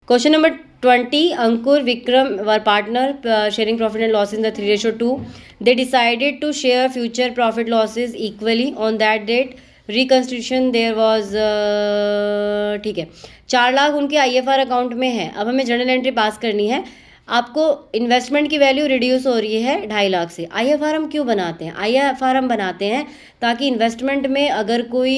Question number 20, Ankur Vikram were partner sharing profit and loss in the 3:2. They decided to share future profit losses equally. On that date reconstitution there was, ठीक है, 4 लाख उनके IFR account में है. अब हमें journal entry पास करनी है. आपको इन्वेस्टमेंट की वैल्यू रिड्यूस हो रही है 2.5 लाख से. IFR हम क्यों बनाते हैं? IFR हम बनाते हैं ताकि इन्वेस्टमेंट में अगर कोई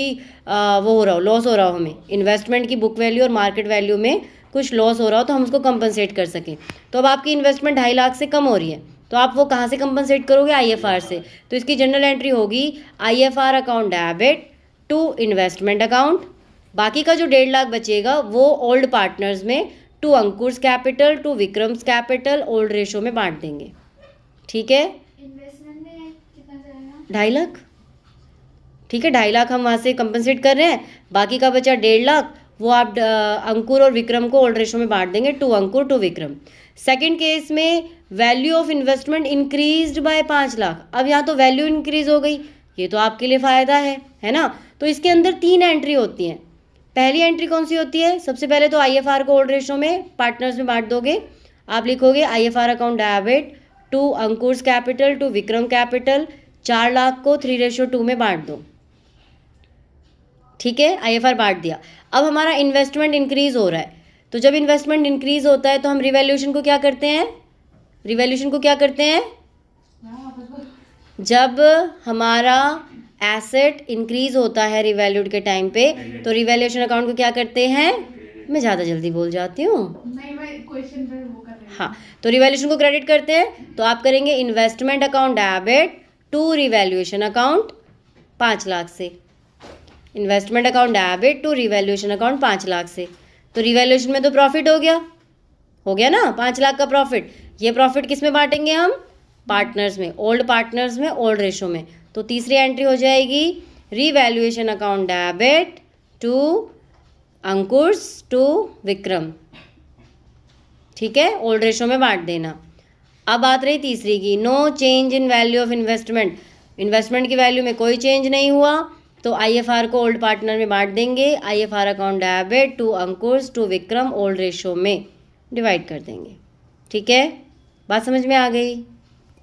वो हो रहा हो, लॉस हो रहा हो, हमें इन्वेस्टमेंट की बुक वैल्यू और मार्केट वैल्यू में कुछ लॉस हो रहा हो तो हम उसको कंपनसेट कर सकें. तो अब आपकी इन्वेस्टमेंट 2.5 लाख से कम हो रही है, तो आप वो कहाँ से कंपनसेट करोगे? IFR से. तो इसकी जनरल एंट्री होगी IFR account debit to investment account. बाकी का जो 1.5 लाख बचेगा वो ओल्ड पार्टनर्स में to Ankur's capital to Vikram's capital old ratio में बांट देंगे. ठीक है, इन्वेस्टमेंट में कितना जाएगा? 2.5 लाख. ठीक है, 2.5 लाख हम वहाँ से कंपनसेट कर रहे हैं. बाकी का बचा 1.5 लाख, वो आप अंकुर और विक्रम को ओल्ड रेशो में बांट देंगे, to Ankur to Vikram. Second case में value of investment increased by 5 lakh. अब यहाँ तो वैल्यू इंक्रीज हो गई, ये तो आपके लिए फ़ायदा है ना. तो इसके अंदर 3 एंट्री होती हैं. पहली एंट्री कौन सी होती है? सबसे पहले तो IFR को ओल्ड रेशो में पार्टनर्स में बांट दोगे. आप लिखोगे IFR account debit to Ankur's capital to Vikram capital. 4 lakh को 3:2 में बांट दो. ठीक है, IFR बांट दिया. अब हमारा इन्वेस्टमेंट इंक्रीज हो रहा है, तो जब इन्वेस्टमेंट इंक्रीज होता है तो हम रिवैल्यूएशन को क्या करते हैं? रिवैल्यूएशन को क्या करते हैं? जब हमारा एसेट इंक्रीज होता है रिवैल्यूड के टाइम पे, तो रिवैल्यूएशन अकाउंट को क्या करते हैं? मैं ज़्यादा जल्दी बोल जाती हूँ. नहीं, मैं क्वेश्चन पे वो कर रही हूँ. हाँ, तो रिवैल्यूएशन को क्रेडिट करते हैं, तो आप करेंगे investment account debit to revaluation account 5 lakh से. Investment account debit to revaluation account 5 lakh से. तो रिवैल्यूएशन में तो प्रॉफिट हो गया ना, 5 लाख का प्रॉफिट. ये प्रॉफिट किस में बांटेंगे हम? पार्टनर्स में, ओल्ड पार्टनर्स में, ओल्ड रेशो में. तो तीसरी एंट्री हो जाएगी revaluation account debit to Ankur's to Vikram. ठीक है, ओल्ड रेशो में बांट देना. अब बात रही तीसरी की, no change in value of investment. Investment की वैल्यू में कोई चेंज नहीं हुआ, तो IFR को ओल्ड पार्टनर में बांट देंगे. IFR account debit to Ankur's to Vikram old ratio में डिवाइड कर देंगे. ठीक है, बात समझ में आ गई?